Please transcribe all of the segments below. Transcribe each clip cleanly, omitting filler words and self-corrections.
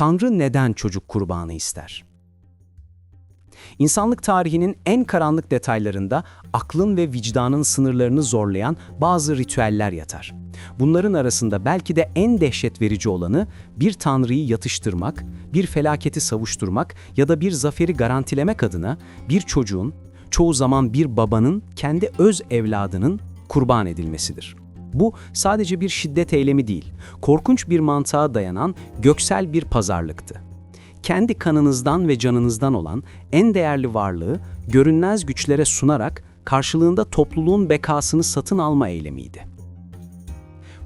Tanrı neden çocuk kurbanı ister? İnsanlık tarihinin en karanlık detaylarında aklın ve vicdanın sınırlarını zorlayan bazı ritüeller yatar. Bunların arasında belki de en dehşet verici olanı bir tanrıyı yatıştırmak, bir felaketi savuşturmak ya da bir zaferi garantilemek adına bir çocuğun, çoğu zaman bir babanın kendi öz evladının kurban edilmesidir. Bu sadece bir şiddet eylemi değil, korkunç bir mantığa dayanan göksel bir pazarlıktı. Kendi kanınızdan ve canınızdan olan en değerli varlığı görünmez güçlere sunarak karşılığında topluluğun bekasını satın alma eylemiydi.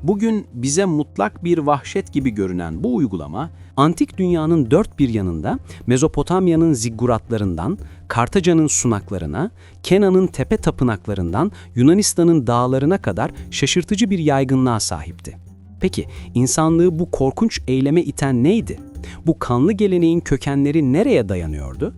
Bugün bize mutlak bir vahşet gibi görünen bu uygulama, Antik dünyanın dört bir yanında Mezopotamya'nın zigguratlarından, Kartaca'nın sunaklarına, Kenan'ın tepe tapınaklarından Yunanistan'ın dağlarına kadar şaşırtıcı bir yaygınlığa sahipti. Peki, insanlığı bu korkunç eyleme iten neydi? Bu kanlı geleneğin kökenleri nereye dayanıyordu?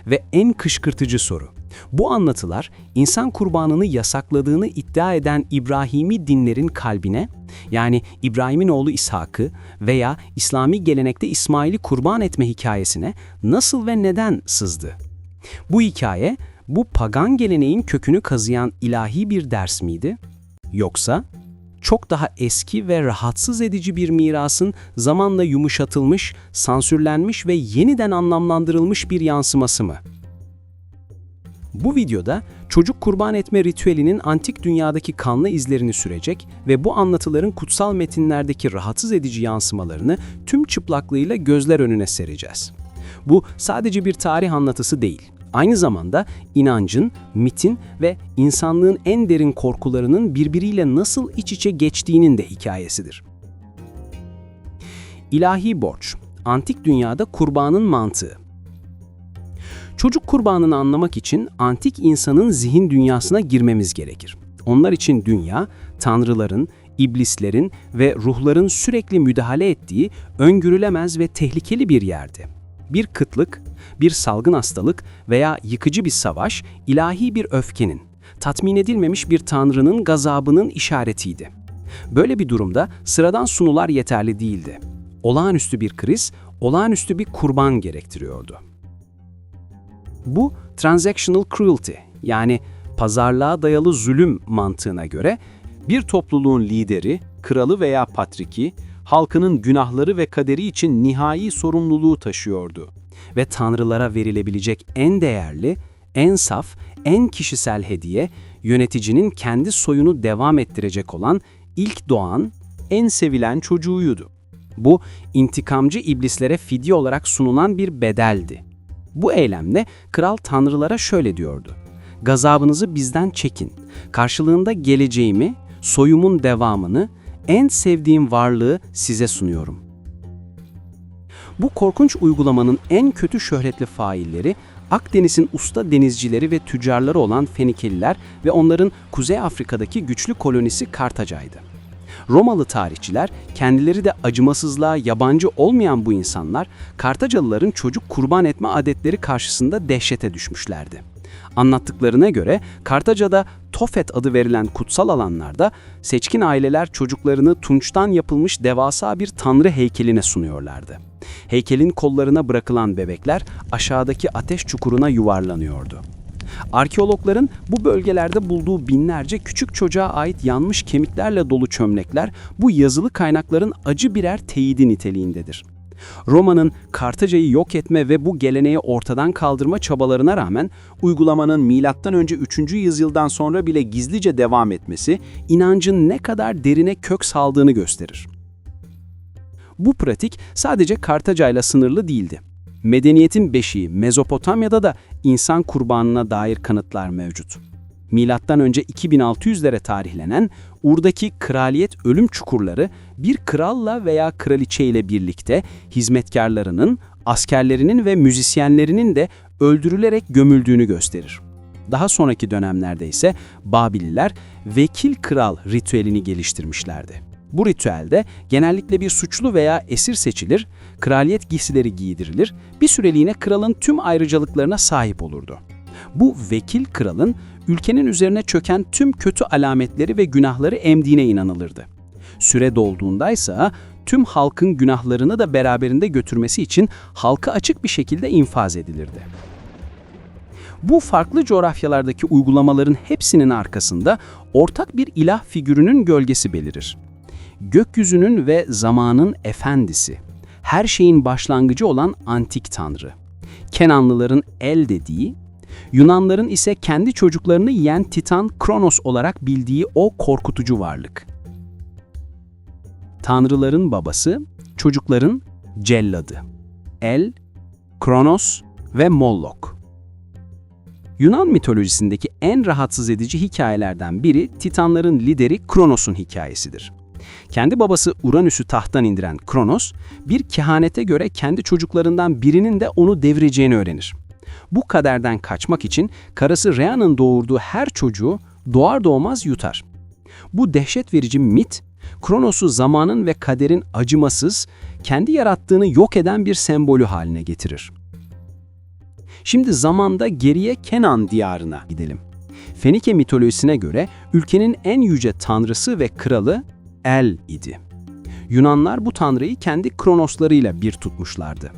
Ve en kışkırtıcı soru, bu anlatılar insan kurbanını yasakladığını iddia eden İbrahimi dinlerin kalbine, yani İbrahim'in oğlu İshak'ı veya İslami gelenekte İsmail'i kurban etme hikayesine nasıl ve neden sızdı? Bu hikaye, bu pagan geleneğin kökünü kazıyan ilahi bir ders miydi? Yoksa çok daha eski ve rahatsız edici bir mirasın zamanla yumuşatılmış, sansürlenmiş ve yeniden anlamlandırılmış bir yansıması mı? Bu videoda çocuk kurban etme ritüelinin antik dünyadaki kanlı izlerini sürecek ve bu anlatıların kutsal metinlerdeki rahatsız edici yansımalarını tüm çıplaklığıyla gözler önüne sereceğiz. Bu sadece bir tarih anlatısı değil, aynı zamanda inancın, mitin ve insanlığın en derin korkularının birbiriyle nasıl iç içe geçtiğinin de hikayesidir. İlahi borç, antik dünyada kurbanın mantığı. Çocuk kurbanını anlamak için antik insanın zihin dünyasına girmemiz gerekir. Onlar için dünya, tanrıların, iblislerin ve ruhların sürekli müdahale ettiği öngörülemez ve tehlikeli bir yerdi. Bir kıtlık, bir salgın hastalık veya yıkıcı bir savaş, ilahi bir öfkenin, tatmin edilmemiş bir tanrının gazabının işaretiydi. Böyle bir durumda sıradan sunular yeterli değildi. Olağanüstü bir kriz, olağanüstü bir kurban gerektiriyordu. Bu transactional cruelty, yani pazarlığa dayalı zulüm mantığına göre bir topluluğun lideri, kralı veya patriki, halkının günahları ve kaderi için nihai sorumluluğu taşıyordu. Ve tanrılara verilebilecek en değerli, en saf, en kişisel hediye, yöneticinin kendi soyunu devam ettirecek olan ilk doğan, en sevilen çocuğuydu. Bu, intikamcı iblislere fidye olarak sunulan bir bedeldi. Bu eylemle kral tanrılara şöyle diyordu: "Gazabınızı bizden çekin. Karşılığında geleceğimi, soyumun devamını, en sevdiğim varlığı size sunuyorum." Bu korkunç uygulamanın en kötü şöhretli failleri, Akdeniz'in usta denizcileri ve tüccarları olan Fenikeliler ve onların Kuzey Afrika'daki güçlü kolonisi Kartaca'ydı. Romalı tarihçiler, kendileri de acımasızlığa yabancı olmayan bu insanlar, Kartacalıların çocuk kurban etme adetleri karşısında dehşete düşmüşlerdi. Anlattıklarına göre Kartaca'da Tofet adı verilen kutsal alanlarda seçkin aileler çocuklarını tunçtan yapılmış devasa bir tanrı heykeline sunuyorlardı. Heykelin kollarına bırakılan bebekler aşağıdaki ateş çukuruna yuvarlanıyordu. Arkeologların bu bölgelerde bulduğu binlerce küçük çocuğa ait yanmış kemiklerle dolu çömlekler bu yazılı kaynakların acı birer teyidi niteliğindedir. Roma'nın Kartaca'yı yok etme ve bu geleneği ortadan kaldırma çabalarına rağmen uygulamanın M.Ö. 3. yüzyıldan sonra bile gizlice devam etmesi, inancın ne kadar derine kök saldığını gösterir. Bu pratik sadece Kartaca'yla sınırlı değildi. Medeniyetin beşiği Mezopotamya'da da insan kurbanına dair kanıtlar mevcut. Milattan önce 2600'lere tarihlenen Ur'daki kraliyet ölüm çukurları bir kralla veya kraliçe ile birlikte hizmetkarlarının, askerlerinin ve müzisyenlerinin de öldürülerek gömüldüğünü gösterir. Daha sonraki dönemlerde ise Babililer vekil kral ritüelini geliştirmişlerdi. Bu ritüelde genellikle bir suçlu veya esir seçilir, kraliyet giysileri giydirilir, bir süreliğine kralın tüm ayrıcalıklarına sahip olurdu. Bu vekil kralın ülkenin üzerine çöken tüm kötü alametleri ve günahları emdiğine inanılırdı. Süre dolduğundaysa tüm halkın günahlarını da beraberinde götürmesi için halka açık bir şekilde infaz edilirdi. Bu farklı coğrafyalardaki uygulamaların hepsinin arkasında ortak bir ilah figürünün gölgesi belirir. Gökyüzünün ve zamanın efendisi, her şeyin başlangıcı olan antik tanrı. Kenanlıların El dediği, Yunanların ise kendi çocuklarını yiyen Titan Kronos olarak bildiği o korkutucu varlık. Tanrıların babası, çocukların celladı. El, Kronos ve Mollok. Yunan mitolojisindeki en rahatsız edici hikayelerden biri Titanların lideri Kronos'un hikayesidir. Kendi babası Uranüs'ü tahttan indiren Kronos, bir kehanete göre kendi çocuklarından birinin de onu devireceğini öğrenir. Bu kaderden kaçmak için karısı Rhea'nın doğurduğu her çocuğu doğar doğmaz yutar. Bu dehşet verici mit, Kronos'u zamanın ve kaderin acımasız, kendi yarattığını yok eden bir sembolü haline getirir. Şimdi zamanda geriye Kenan diyarına gidelim. Fenike mitolojisine göre ülkenin en yüce tanrısı ve kralı El idi. Yunanlar bu tanrıyı kendi kronoslarıyla bir tutmuşlardı.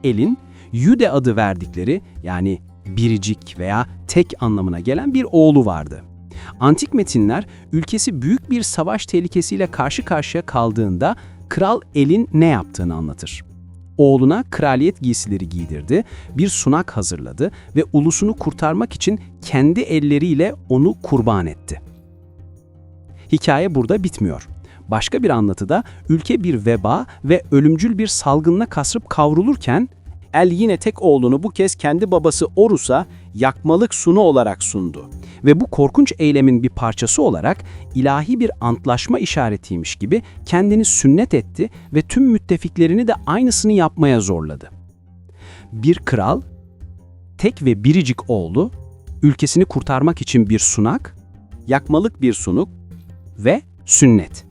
El'in Yüde adı verdikleri, yani biricik veya tek anlamına gelen bir oğlu vardı. Antik metinler ülkesi büyük bir savaş tehlikesiyle karşı karşıya kaldığında Kral El'in ne yaptığını anlatır. Oğluna kraliyet giysileri giydirdi, bir sunak hazırladı ve ulusunu kurtarmak için kendi elleriyle onu kurban etti. Hikaye burada bitmiyor. Başka bir anlatıda ülke bir veba ve ölümcül bir salgınla kasrıp kavrulurken El yine tek oğlunu bu kez kendi babası Orus'a yakmalık sunu olarak sundu. Ve bu korkunç eylemin bir parçası olarak ilahi bir antlaşma işaretiymiş gibi kendini sünnet etti ve tüm müttefiklerini de aynısını yapmaya zorladı. Bir kral, tek ve biricik oğlu, ülkesini kurtarmak için bir sunak, yakmalık bir sunuk ve sünnet.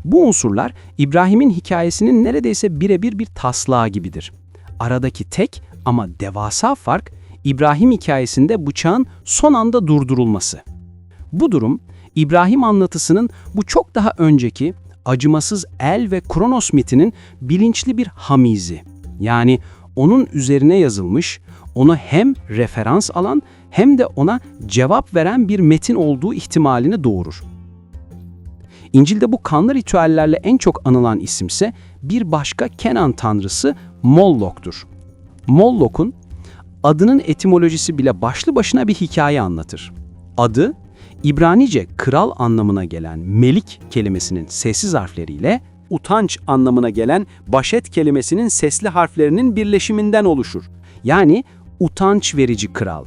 Bu unsurlar İbrahim'in hikayesinin neredeyse birebir bir taslağı gibidir. Aradaki tek ama devasa fark, İbrahim hikayesinde bıçağın son anda durdurulması. Bu durum, İbrahim anlatısının bu çok daha önceki acımasız El ve Kronos mitinin bilinçli bir hamizi. Yani onun üzerine yazılmış, onu hem referans alan hem de ona cevap veren bir metin olduğu ihtimalini doğurur. İncil'de bu kanlı ritüellerle en çok anılan isimse bir başka Kenan tanrısı Mollok'tur. Mollok'un adının etimolojisi bile başlı başına bir hikaye anlatır. Adı, İbranice kral anlamına gelen melik kelimesinin sessiz harfleriyle utanç anlamına gelen başet kelimesinin sesli harflerinin birleşiminden oluşur. Yani utanç verici kral.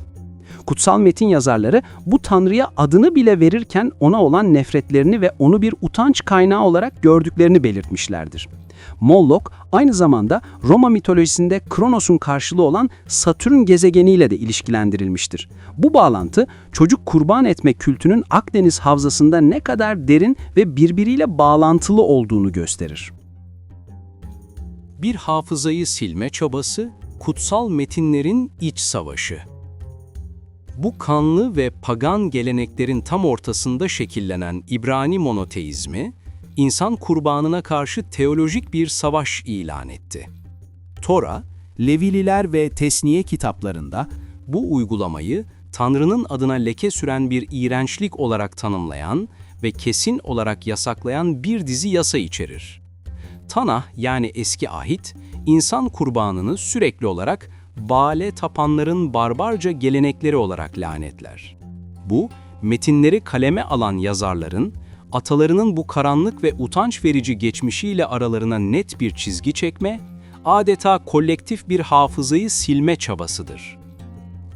Kutsal metin yazarları bu tanrıya adını bile verirken ona olan nefretlerini ve onu bir utanç kaynağı olarak gördüklerini belirtmişlerdir. Mollok aynı zamanda Roma mitolojisinde Kronos'un karşılığı olan Satürn gezegeniyle de ilişkilendirilmiştir. Bu bağlantı çocuk kurban etme kültünün Akdeniz havzasında ne kadar derin ve birbiriyle bağlantılı olduğunu gösterir. Bir hafızayı silme çabası, kutsal metinlerin iç savaşı. Bu kanlı ve pagan geleneklerin tam ortasında şekillenen İbrani monoteizmi, insan kurbanına karşı teolojik bir savaş ilan etti. Tora, Levililer ve Tesniye kitaplarında bu uygulamayı Tanrı'nın adına leke süren bir iğrençlik olarak tanımlayan ve kesin olarak yasaklayan bir dizi yasa içerir. Tanah yani Eski Ahit, insan kurbanını sürekli olarak Baale tapanların barbarca gelenekleri olarak lanetler. Bu, metinleri kaleme alan yazarların, atalarının bu karanlık ve utanç verici geçmişiyle aralarına net bir çizgi çekme, adeta kolektif bir hafızayı silme çabasıdır.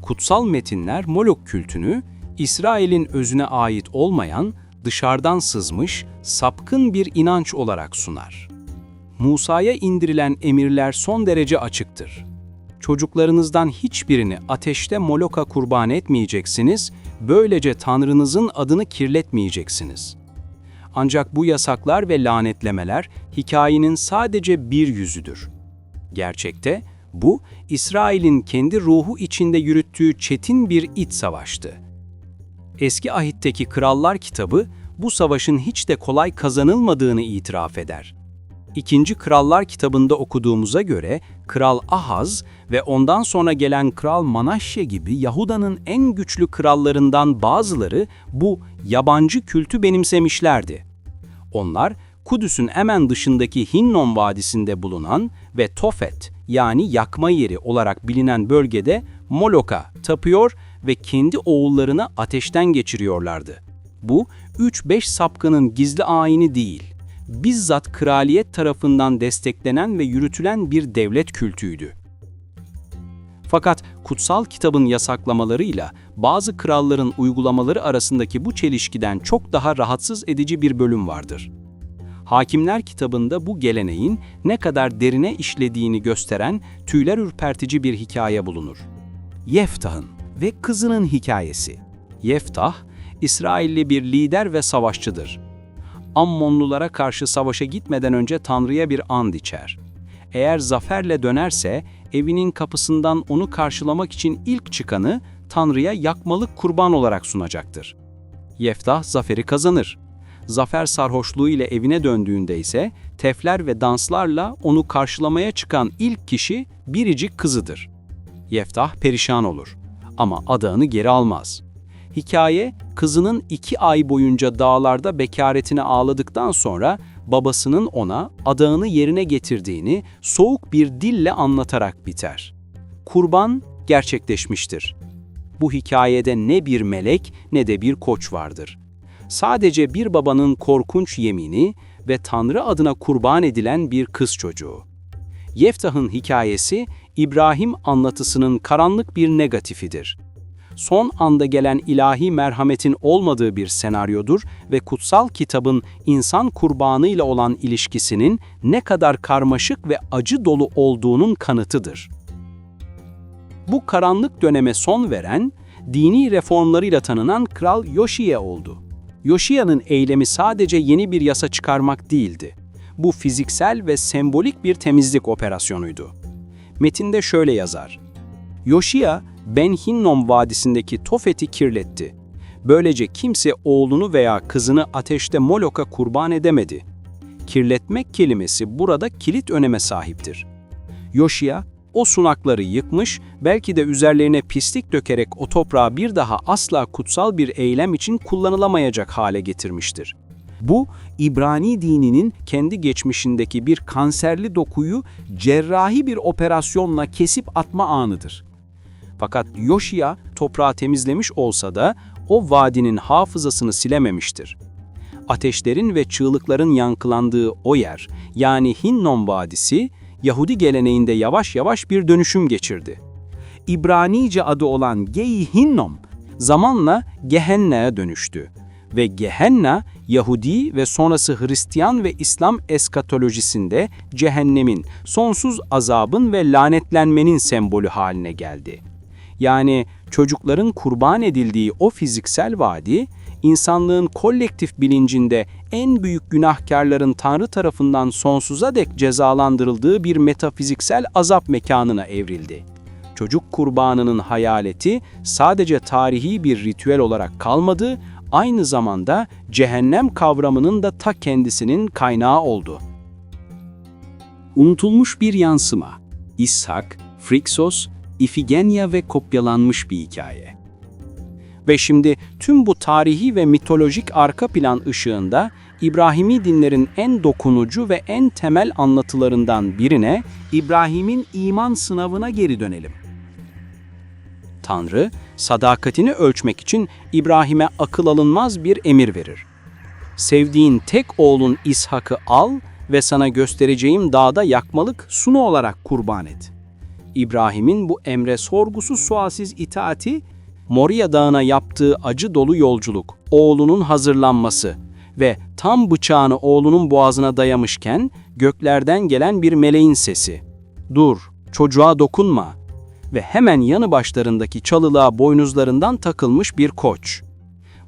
Kutsal metinler Molok kültünü, İsrail'in özüne ait olmayan, dışarıdan sızmış, sapkın bir inanç olarak sunar. Musa'ya indirilen emirler son derece açıktır. Çocuklarınızdan hiçbirini ateşte Molok'a kurban etmeyeceksiniz, böylece Tanrınızın adını kirletmeyeceksiniz. Ancak bu yasaklar ve lanetlemeler hikayenin sadece bir yüzüdür. Gerçekte bu, İsrail'in kendi ruhu içinde yürüttüğü çetin bir iç savaştı. Eski Ahit'teki Krallar kitabı bu savaşın hiç de kolay kazanılmadığını itiraf eder. 2. Krallar kitabında okuduğumuza göre Kral Ahaz ve ondan sonra gelen Kral Manaşşe gibi Yahuda'nın en güçlü krallarından bazıları bu yabancı kültü benimsemişlerdi. Onlar Kudüs'ün hemen dışındaki Hinnom Vadisi'nde bulunan ve Tofet yani yakma yeri olarak bilinen bölgede Molok'a tapıyor ve kendi oğullarını ateşten geçiriyorlardı. Bu 3-5 sapkının gizli ayini değil, bizzat kraliyet tarafından desteklenen ve yürütülen bir devlet kültüydü. Fakat kutsal kitabın yasaklamalarıyla bazı kralların uygulamaları arasındaki bu çelişkiden çok daha rahatsız edici bir bölüm vardır. Hakimler kitabında bu geleneğin ne kadar derine işlediğini gösteren tüyler ürpertici bir hikaye bulunur. Yeftah'ın ve kızının hikayesi. Yeftah, İsrailli bir lider ve savaşçıdır. Ammonlulara karşı savaşa gitmeden önce Tanrı'ya bir and içer. Eğer zaferle dönerse evinin kapısından onu karşılamak için ilk çıkanı Tanrı'ya yakmalık kurban olarak sunacaktır. Yeftah zaferi kazanır. Zafer sarhoşluğu ile evine döndüğünde ise tefler ve danslarla onu karşılamaya çıkan ilk kişi biricik kızıdır. Yeftah perişan olur ama adağını geri almaz. Hikaye, kızının 2 ay boyunca dağlarda bekaretine ağladıktan sonra babasının ona adağını yerine getirdiğini soğuk bir dille anlatarak biter. Kurban gerçekleşmiştir. Bu hikayede ne bir melek ne de bir koç vardır. Sadece bir babanın korkunç yemini ve Tanrı adına kurban edilen bir kız çocuğu. Yeftah'ın hikayesi, İbrahim anlatısının karanlık bir negatifidir. Son anda gelen ilahi merhametin olmadığı bir senaryodur ve kutsal kitabın insan kurbanıyla olan ilişkisinin ne kadar karmaşık ve acı dolu olduğunun kanıtıdır. Bu karanlık döneme son veren, dini reformlarıyla tanınan Kral Yoşiye oldu. Yoşiya'nın eylemi sadece yeni bir yasa çıkarmak değildi. Bu fiziksel ve sembolik bir temizlik operasyonuydu. Metinde şöyle yazar: Yoşiya, Ben Hinnom Vadisi'ndeki Tofet'i kirletti. Böylece kimse oğlunu veya kızını ateşte Molok'a kurban edemedi. Kirletmek kelimesi burada kilit öneme sahiptir. Yoşiya, o sunakları yıkmış, belki de üzerlerine pislik dökerek o toprağı bir daha asla kutsal bir eylem için kullanılamayacak hale getirmiştir. Bu, İbrani dininin kendi geçmişindeki bir kanserli dokuyu cerrahi bir operasyonla kesip atma anıdır. Fakat Yoşiya toprağı temizlemiş olsa da o vadinin hafızasını silememiştir. Ateşlerin ve çığlıkların yankılandığı o yer, yani Hinnom Vadisi, Yahudi geleneğinde yavaş yavaş bir dönüşüm geçirdi. İbranice adı olan Gei-Hinnom, zamanla Gehenna'ya dönüştü. Ve Gehenna, Yahudi ve sonrası Hristiyan ve İslam eskatolojisinde cehennemin, sonsuz azabın ve lanetlenmenin sembolü haline geldi. Yani çocukların kurban edildiği o fiziksel vadi, insanlığın kolektif bilincinde en büyük günahkarların Tanrı tarafından sonsuza dek cezalandırıldığı bir metafiziksel azap mekanına evrildi. Çocuk kurbanının hayaleti sadece tarihi bir ritüel olarak kalmadı, aynı zamanda cehennem kavramının da ta kendisinin kaynağı oldu. Unutulmuş bir yansıma. İshak, Friksos, İfigenia ve kopyalanmış bir hikaye. Ve şimdi tüm bu tarihi ve mitolojik arka plan ışığında İbrahimi dinlerin en dokunucu ve en temel anlatılarından birine, İbrahim'in iman sınavına geri dönelim. Tanrı, sadakatini ölçmek için İbrahim'e akıl alınmaz bir emir verir. Sevdiğin tek oğlun İshak'ı al ve sana göstereceğim dağda yakmalık sunu olarak kurban et. İbrahim'in bu emre sorgusuz sualsiz itaati, Moria Dağı'na yaptığı acı dolu yolculuk, oğlunun hazırlanması ve tam bıçağını oğlunun boğazına dayamışken göklerden gelen bir meleğin sesi. "Dur, çocuğa dokunma." Ve hemen yanı başlarındaki çalılığa boynuzlarından takılmış bir koç.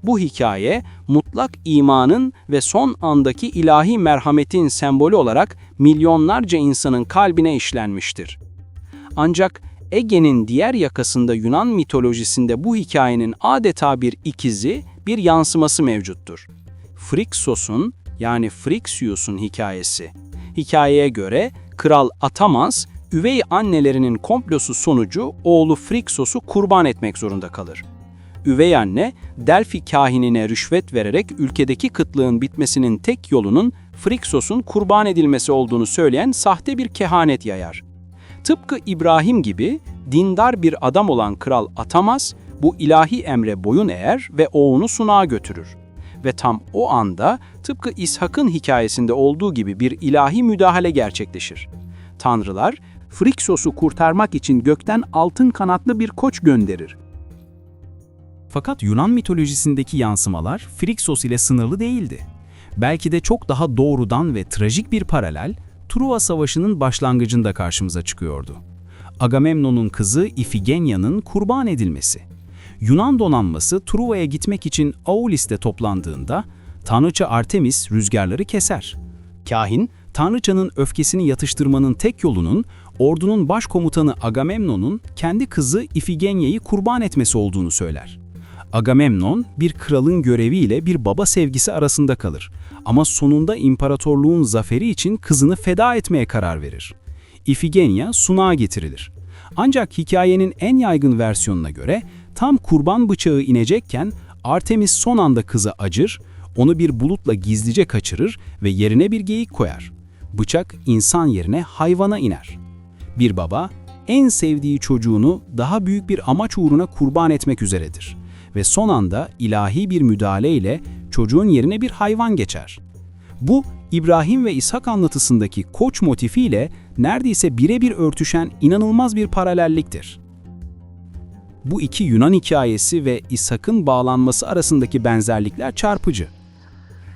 Bu hikaye, mutlak imanın ve son andaki ilahi merhametin sembolü olarak milyonlarca insanın kalbine işlenmiştir. Ancak Ege'nin diğer yakasında Yunan mitolojisinde bu hikayenin adeta bir ikizi, bir yansıması mevcuttur. Friksos'un, yani Frixius'un hikayesi. Hikayeye göre Kral Atamaz, üvey annelerinin komplosu sonucu oğlu Friksos'u kurban etmek zorunda kalır. Üvey anne, Delphi kahinine rüşvet vererek ülkedeki kıtlığın bitmesinin tek yolunun Friksos'un kurban edilmesi olduğunu söyleyen sahte bir kehanet yayar. Tıpkı İbrahim gibi dindar bir adam olan Kral Atamaz, bu ilahi emre boyun eğer ve oğlunu sunağa götürür. Ve tam o anda tıpkı İshak'ın hikayesinde olduğu gibi bir ilahi müdahale gerçekleşir. Tanrılar, Friksos'u kurtarmak için gökten altın kanatlı bir koç gönderir. Fakat Yunan mitolojisindeki yansımalar Friksos ile sınırlı değildi. Belki de çok daha doğrudan ve trajik bir paralel, Truva Savaşı'nın başlangıcında karşımıza çıkıyordu. Agamemnon'un kızı Ifigenya'nın kurban edilmesi. Yunan donanması Truva'ya gitmek için Aulis'te toplandığında, tanrıça Artemis rüzgarları keser. Kahin, tanrıçanın öfkesini yatıştırmanın tek yolunun, ordunun başkomutanı Agamemnon'un kendi kızı Ifigenya'yı kurban etmesi olduğunu söyler. Agamemnon, bir kralın göreviyle bir baba sevgisi arasında kalır. Ama sonunda imparatorluğun zaferi için kızını feda etmeye karar verir. Ifigenya sunağa getirilir. Ancak hikayenin en yaygın versiyonuna göre tam kurban bıçağı inecekken Artemis son anda kızı acır, onu bir bulutla gizlice kaçırır ve yerine bir geyik koyar. Bıçak insan yerine hayvana iner. Bir baba, en sevdiği çocuğunu daha büyük bir amaç uğruna kurban etmek üzeredir. Ve son anda ilahi bir müdahaleyle çocuğun yerine bir hayvan geçer. Bu, İbrahim ve İshak anlatısındaki koç motifiyle neredeyse birebir örtüşen inanılmaz bir paralelliktir. Bu iki Yunan hikayesi ve İshak'ın bağlanması arasındaki benzerlikler çarpıcı.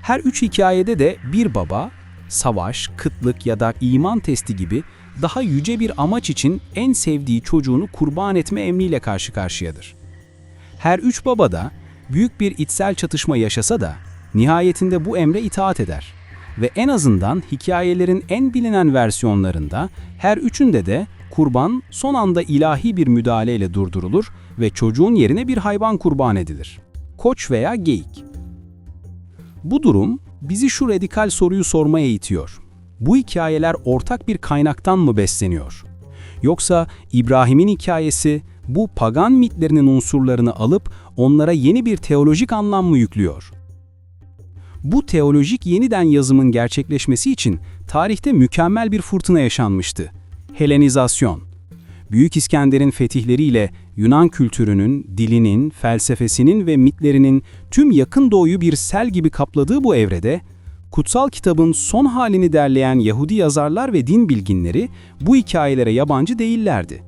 Her üç hikayede de bir baba, savaş, kıtlık ya da iman testi gibi daha yüce bir amaç için en sevdiği çocuğunu kurban etme emriyle karşı karşıyadır. Her üç baba da büyük bir içsel çatışma yaşasa da nihayetinde bu emre itaat eder. Ve en azından hikayelerin en bilinen versiyonlarında her üçünde de kurban son anda ilahi bir müdahaleyle durdurulur ve çocuğun yerine bir hayvan kurban edilir. Koç veya geyik. Bu durum bizi şu radikal soruyu sormaya itiyor. Bu hikayeler ortak bir kaynaktan mı besleniyor? Yoksa İbrahim'in hikayesi bu pagan mitlerinin unsurlarını alıp onlara yeni bir teolojik anlam mı yüklüyor? Bu teolojik yeniden yazımın gerçekleşmesi için tarihte mükemmel bir fırtına yaşanmıştı. Helenizasyon. Büyük İskender'in fetihleriyle Yunan kültürünün, dilinin, felsefesinin ve mitlerinin tüm yakın doğuyu bir sel gibi kapladığı bu evrede, kutsal kitabın son halini derleyen Yahudi yazarlar ve din bilginleri bu hikayelere yabancı değillerdi.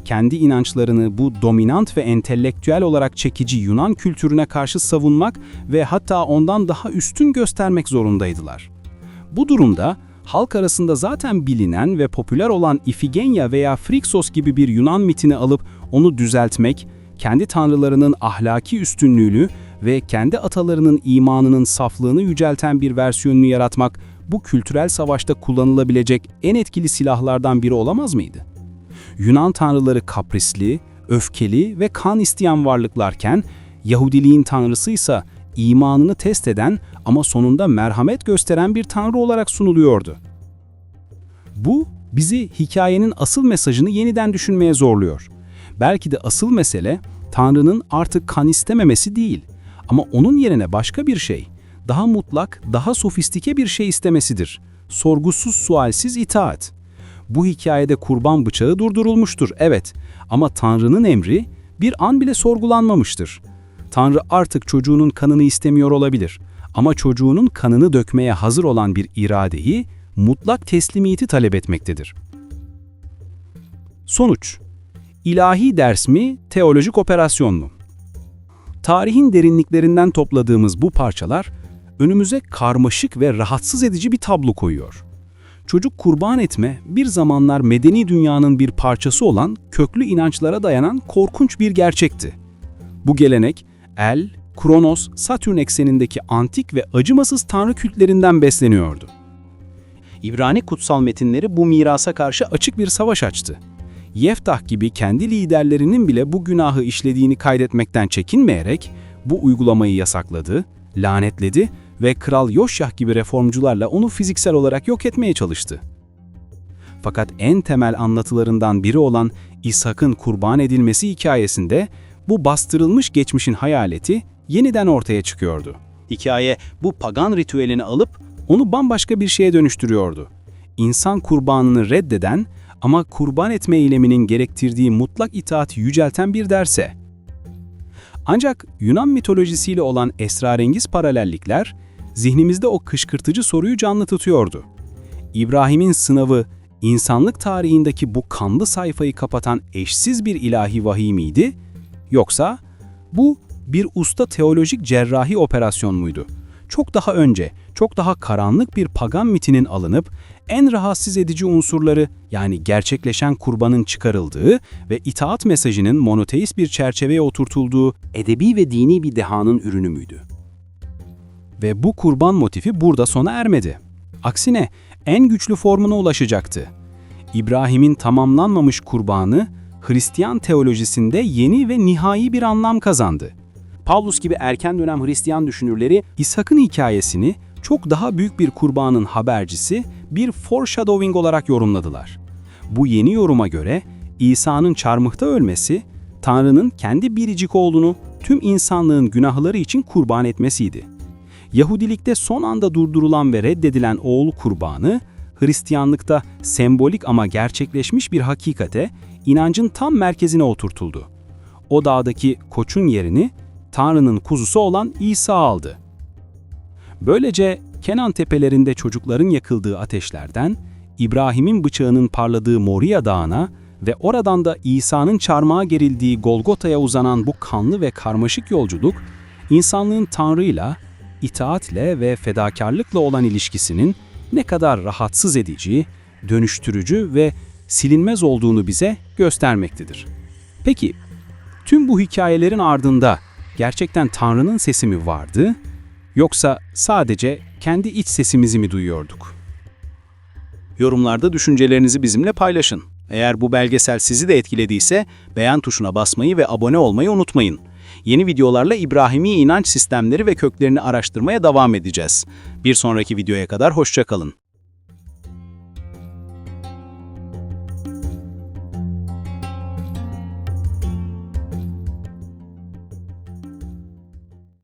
Kendi inançlarını bu dominant ve entelektüel olarak çekici Yunan kültürüne karşı savunmak ve hatta ondan daha üstün göstermek zorundaydılar. Bu durumda halk arasında zaten bilinen ve popüler olan Ifigenya veya Friksos gibi bir Yunan mitini alıp onu düzeltmek, kendi tanrılarının ahlaki üstünlüğünü ve kendi atalarının imanının saflığını yücelten bir versiyonunu yaratmak bu kültürel savaşta kullanılabilecek en etkili silahlardan biri olamaz mıydı? Yunan tanrıları kaprisli, öfkeli ve kan isteyen varlıklarken, Yahudiliğin tanrısı ise imanını test eden ama sonunda merhamet gösteren bir tanrı olarak sunuluyordu. Bu, bizi hikayenin asıl mesajını yeniden düşünmeye zorluyor. Belki de asıl mesele, Tanrı'nın artık kan istememesi değil, ama onun yerine başka bir şey, daha mutlak, daha sofistike bir şey istemesidir. Sorgusuz, sualsiz itaat. Bu hikayede kurban bıçağı durdurulmuştur, evet, ama Tanrı'nın emri bir an bile sorgulanmamıştır. Tanrı artık çocuğunun kanını istemiyor olabilir ama çocuğunun kanını dökmeye hazır olan bir iradeyi, mutlak teslimiyeti talep etmektedir. Sonuç: İlahi ders mi, teolojik operasyon mu? Tarihin derinliklerinden topladığımız bu parçalar, önümüze karmaşık ve rahatsız edici bir tablo koyuyor. Çocuk kurban etme, bir zamanlar medeni dünyanın bir parçası olan köklü inançlara dayanan korkunç bir gerçekti. Bu gelenek, El, Kronos, Satürn eksenindeki antik ve acımasız tanrı kültlerinden besleniyordu. İbrani kutsal metinleri bu mirasa karşı açık bir savaş açtı. Yeftah gibi kendi liderlerinin bile bu günahı işlediğini kaydetmekten çekinmeyerek bu uygulamayı yasakladı, lanetledi ve Kral Yoşyah gibi reformcularla onu fiziksel olarak yok etmeye çalıştı. Fakat en temel anlatılarından biri olan İshak'ın kurban edilmesi hikayesinde bu bastırılmış geçmişin hayaleti yeniden ortaya çıkıyordu. Hikaye bu pagan ritüelini alıp onu bambaşka bir şeye dönüştürüyordu. İnsan kurbanını reddeden ama kurban etme eyleminin gerektirdiği mutlak itaati yücelten bir derse. Ancak Yunan mitolojisiyle olan esrarengiz paralellikler zihnimizde o kışkırtıcı soruyu canlı tutuyordu. İbrahim'in sınavı, insanlık tarihindeki bu kanlı sayfayı kapatan eşsiz bir ilahi vahiy miydi? Yoksa bu bir usta teolojik cerrahi operasyon muydu? Çok daha önce, çok daha karanlık bir pagan mitinin alınıp en rahatsız edici unsurları, yani gerçekleşen kurbanın çıkarıldığı ve itaat mesajının monoteist bir çerçeveye oturtulduğu edebi ve dini bir dehanın ürünü müydü? Ve bu kurban motifi burada sona ermedi. Aksine en güçlü formuna ulaşacaktı. İbrahim'in tamamlanmamış kurbanı Hristiyan teolojisinde yeni ve nihai bir anlam kazandı. Pavlus gibi erken dönem Hristiyan düşünürleri İshak'ın hikayesini çok daha büyük bir kurbanın habercisi, bir foreshadowing olarak yorumladılar. Bu yeni yoruma göre İsa'nın çarmıhta ölmesi, Tanrı'nın kendi biricik oğlunu tüm insanlığın günahları için kurban etmesiydi. Yahudilikte son anda durdurulan ve reddedilen oğul kurbanı, Hristiyanlıkta sembolik ama gerçekleşmiş bir hakikate, inancın tam merkezine oturtuldu. O dağdaki koçun yerini Tanrı'nın kuzusu olan İsa aldı. Böylece Kenan tepelerinde çocukların yakıldığı ateşlerden, İbrahim'in bıçağının parladığı Moria Dağı'na ve oradan da İsa'nın çarmıha gerildiği Golgota'ya uzanan bu kanlı ve karmaşık yolculuk, insanlığın Tanrı'yla, itaatle ve fedakarlıkla olan ilişkisinin ne kadar rahatsız edici, dönüştürücü ve silinmez olduğunu bize göstermektedir. Peki, tüm bu hikayelerin ardında gerçekten Tanrı'nın sesi mi vardı, yoksa sadece kendi iç sesimizi mi duyuyorduk? Yorumlarda düşüncelerinizi bizimle paylaşın. Eğer bu belgesel sizi de etkilediyse beğen tuşuna basmayı ve abone olmayı unutmayın. Yeni videolarla İbrahimi inanç sistemleri ve köklerini araştırmaya devam edeceğiz. Bir sonraki videoya kadar hoşça kalın.